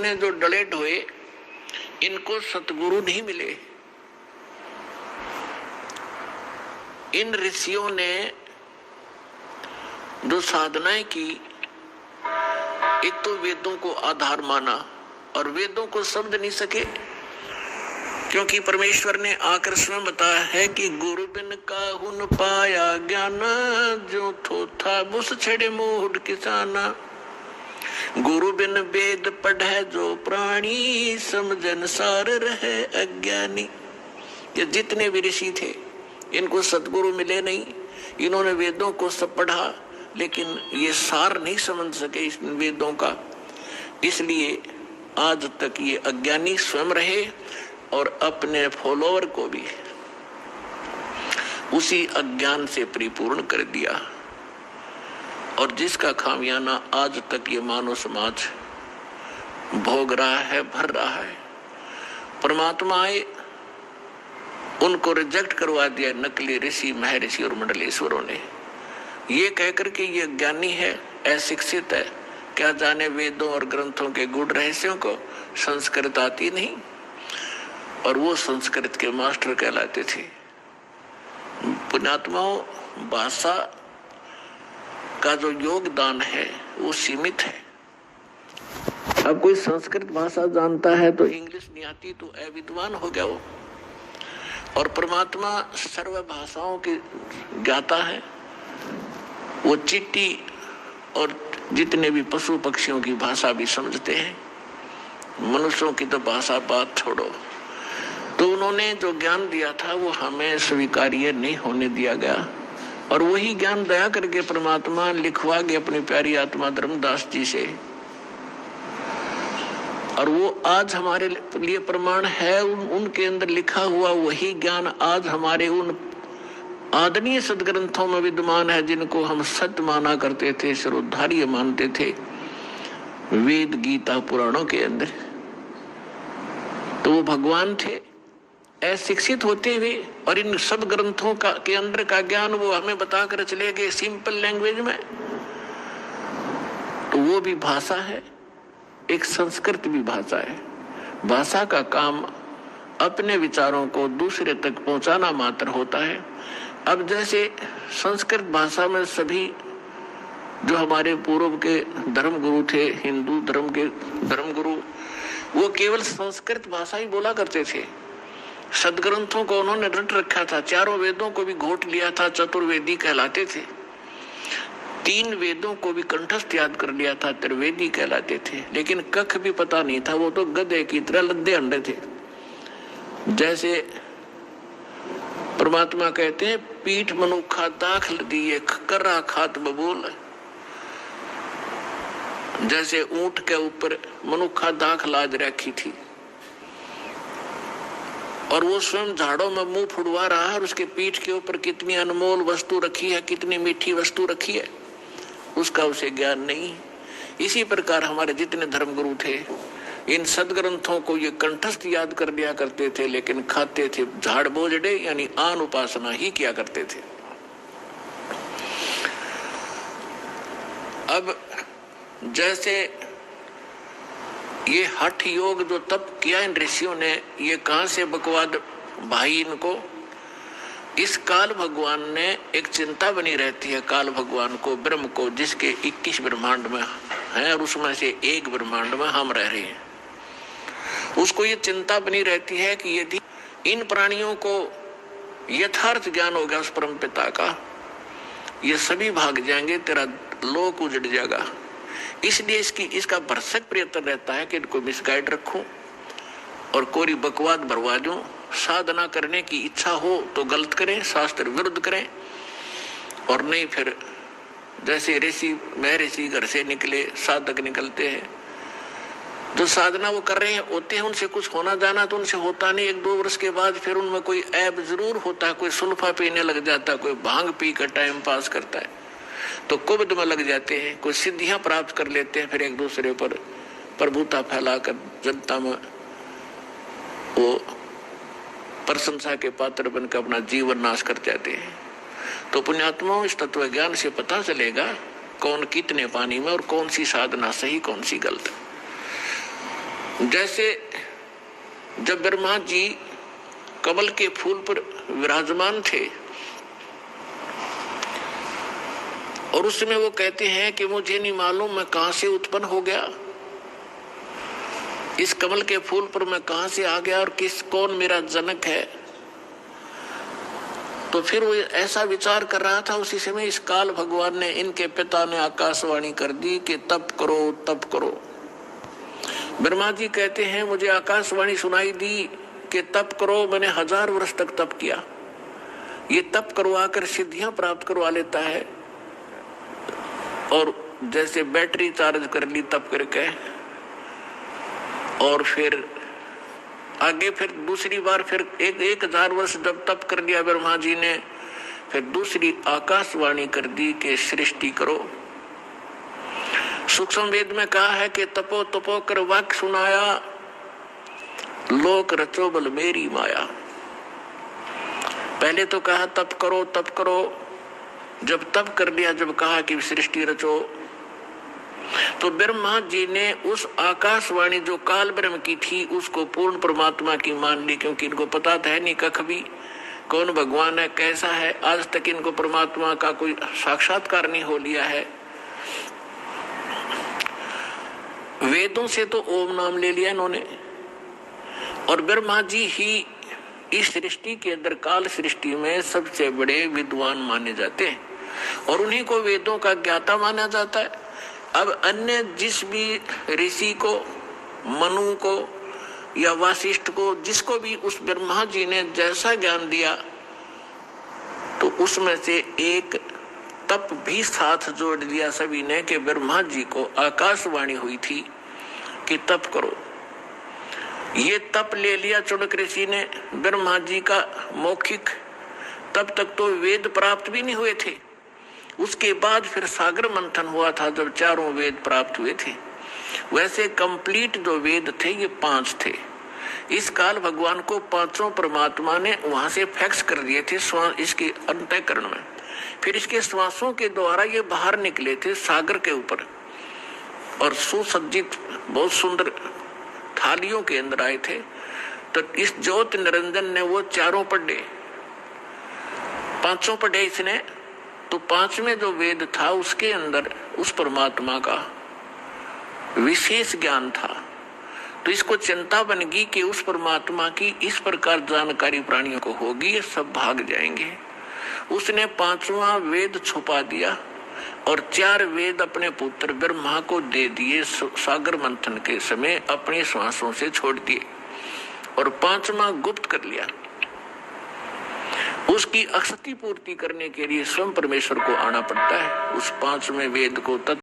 इतने जो डले ढोए, इनको सतगुरु नहीं मिले। इन ऋषियों ने जो साधनाएं की, एक तो वेदों को आधार माना और वेदों को समझ नहीं सके, क्योंकि परमेश्वर ने आकर स्वयं बताया है कि गुरु बिन काहू न पाया ज्ञान, जो थोथा बुस छड़े मूढ़ किसाना। गुरु बिन वेद पढ़े जो प्राणी, समझन सार रहे अज्ञानी। ये जितने भी ऋषि थे, इनको सतगुरु मिले नहीं। इन्होंने वेदों को सब पढ़ा, लेकिन ये सार नहीं समझ सके इस वेदों का, इसलिए आज तक ये अज्ञानी स्वयं रहे और अपने फॉलोअर को भी उसी अज्ञान से परिपूर्ण कर दिया, और जिसका खामियाना आज तक ये मानव समाज भोग रहा है, भर रहा है। परमात्मा आए, उनको रिजेक्ट करवा दिया नकली ऋषि, महर्षि और मंडलेश्वरों ने, ये कहकर के ये ज्ञानी है, अशिक्षित है, क्या जाने वेदों और ग्रंथों के गूढ़ रहस्यों को, संस्कृत आती नहीं, और वो संस्कृत के मास्टर कहलाते थे। पुण्यात्माओं, भाषा का जो योगदान है वो सीमित है। अब कोई संस्कृत भाषा जानता है तो इंग्लिश नहीं आती तो अविद्वान हो गया वो। और परमात्मा सर्व भाषाओं की ज्ञाता है, वो चींटी और जितने भी पशु पक्षियों की भाषा भी समझते हैं, मनुष्यों की तो भाषा बात छोड़ो। तो उन्होंने जो ज्ञान दिया था वो हमें स्वीकार्य नहीं होने दिया गया, और वही ज्ञान दया करके परमात्मा लिखवा गए अपनी प्यारी आत्मा धर्मदास जी से, और वो आज हमारे लिए प्रमाण है। उनके अंदर लिखा हुआ वही ज्ञान आज हमारे उन आदरणीय सदग्रंथों में विद्यमान है, जिनको हम सत्य माना करते थे, सर्वोद्धार्य मानते थे, वेद गीता पुराणों के अंदर। तो वो भगवान थे, अशिक्षित होते हुए, और इन सब ग्रंथों का के अंदर का ज्ञान वो हमें बताकर चले गए सिंपल लैंग्वेज में। तो वो भी भाषा है, एक संस्कृत भी भाषा है। भाषा का काम अपने विचारों को दूसरे तक पहुंचाना मात्र होता है। अब जैसे संस्कृत भाषा में सभी जो हमारे पूर्व के धर्म गुरु थे, हिंदू धर्म के धर्म गुरु, वो केवल संस्कृत भाषा ही बोला करते थे। सदग्रंथों को उन्होंने रट रखा था, चारों वेदों को भी घोट लिया था, चतुर्वेदी कहलाते थे। 3 वेदों को भी कंठस्थ याद कर लिया था, त्रिवेदी कहलाते थे। लेकिन कख भी पता नहीं था, वो तो गधे की तरह लद्दे अंडे थे। जैसे परमात्मा कहते हैं, पीठ मनुखा दाखल दिए कर्रा खात बबूल। जैसे ऊंट के ऊपर मनुखा दाख लाज रखी थी, और वो स्वयं झाड़ों में मुंह फुड़वा रहा है, और उसके पीठ के ऊपर कितनी अनमोल वस्तु रखी है, कितनी मीठी वस्तु रखी है, उसका उसे ज्ञान नहीं। इसी प्रकार हमारे जितने धर्मगुरु थे, इन सदग्रंथों को ये कंठस्थ याद कर लिया करते थे, लेकिन खाते थे झाड़ बोझड़े, यानी आन उपासना ही किया करते थे। अब जैसे ये हठ योग जो तप किया इन ऋषियों ने, ये कहां से बकवाद भाई इनको। इस काल भगवान ने एक चिंता बनी रहती है, काल भगवान को, ब्रह्म को, जिसके 21 ब्रह्मांड में है और उसमें से एक ब्रह्मांड में हम रह रहे हैं। उसको ये चिंता बनी रहती है कि यदि इन प्राणियों को यथार्थ ज्ञान होगा उस परम पिता का, ये सभी भाग जाएंगे, तेरा लोक उजड़ जाएगा। इसलिए इसका भरसक प्रयत्न रहता है कि इनको मिसगाइड रखूं और कोरी बकवाद भरवा दूं। साधना करने की इच्छा हो तो गलत करें, शास्त्र विरुद्ध करें, और नहीं फिर जैसे ऋषि महर्षि घर से निकले साधक निकलते हैं, जो साधना वो कर रहे हैं होते हैं, उनसे कुछ होना जाना तो उनसे होता नहीं। 1-2 वर्ष के बाद फिर उनमें कोई ऐब जरूर होता है, कोई सुल्फा पीने लग जाता है, कोई भांग पी कर टाइम पास करता है, तो कुब्द में लग जाते हैं, कोई सिद्धियां प्राप्त कर लेते हैं, फिर एक दूसरे पर प्रभुता फैलाकर जनता में वो प्रशंसा के पात्र बनकर अपना जीवन नाश कर जाते हैं। तो पुण्यात्माओं, इस तत्व ज्ञान से पता चलेगा कौन कितने पानी में और कौन सी साधना सही कौन सी गलत। जैसे जब ब्रह्मा जी कमल के फूल पर विराजमान थे और उस समय वो कहते हैं कि मुझे नहीं मालूम मैं कहां से उत्पन्न हो गया, इस कमल के फूल पर मैं कहां से आ गया और कौन मेरा जनक है। तो फिर वो ऐसा विचार कर रहा था, उसी समय इस काल भगवान ने, इनके पिता ने आकाशवाणी कर दी कि तप करो तप करो। ब्रह्मा जी कहते हैं मुझे आकाशवाणी सुनाई दी कि तप करो, मैंने 1000 वर्ष तक तप किया। ये तप करवाकर सिद्धियां प्राप्त करवा लेता है और जैसे बैटरी चार्ज कर ली तप करके, और फिर आगे फिर दूसरी बार फिर 1000 वर्ष जब तप कर लिया ब्रह्मा जी ने, फिर दूसरी आकाशवाणी कर दी कि सृष्टि करो। सूक्ष्म वेद में कहा है कि तपो तपो कर वाक्य सुनाया, लोक रचो बल मेरी माया। पहले तो कहा तप करो तप करो, जब तप कर लिया, जब कहा कि सृष्टि रचो, तो ब्रह्मा जी ने उस आकाशवाणी जो काल ब्रह्म की थी उसको पूर्ण परमात्मा की मान ली, क्योंकि इनको पता था नहीं कख भी कौन भगवान है, कैसा है। आज तक इनको परमात्मा का कोई साक्षात्कार नहीं हो लिया है। वेदों से तो ओम नाम ले लिया इन्होंने, और ब्रह्मा जी ही इस सृष्टि के अंदर काल सृष्टि में सबसे बड़े विद्वान माने जाते हैं और उन्हीं को वेदों का ज्ञाता माना जाता है। अब अन्य जिस भी ऋषि को, मनु को या वासिष्ठ को, जिसको भी उस ब्रह्मा जी ने जैसा ज्ञान दिया, तो उसमें से एक तप भी साथ जोड़ दिया सभी ने कि ब्रह्मा जी को आकाशवाणी हुई थी कि तप करो। ये तप ले लिया चुनक ऋषि ने ब्रह्मा जी का मौखिक, तब तक तो वेद प्राप्त भी नहीं हुए थे। उसके बाद फिर सागर मंथन हुआ था जब चारों वेद प्राप्त हुए थे। वैसे कंप्लीट जो वेद थे ये 5 थे। इस काल भगवान को 5 परमात्मा ने वहां से फैक्स कर दिए थे इसके अंतःकरण में। फिर इसके श्वासों के द्वारा ये बाहर निकले थे सागर के ऊपर और सुसज्जित बहुत सुंदर थालियों के अंदर आए थे। तो इस ज्योत निरंजन ने वो चारों पढ़े, 5 पढ़े इसने। तो 5वें जो वेद था उसके अंदर उस परमात्मा का विशेष ज्ञान था। तो इसको चिंता बन गई कि उस परमात्मा की इस प्रकार जानकारी प्राणियों को होगी, ये सब भाग जाएंगे। उसने 5वां वेद छुपा दिया और 4 वेद अपने पुत्र ब्रह्मा को दे दिए। सागर मंथन के समय अपने श्वासों से छोड़ दिए और 5वां गुप्त कर लिया। उसकी अक्षति पूर्ति करने के लिए स्वयं परमेश्वर को आना पड़ता है। उस 5वें वेद को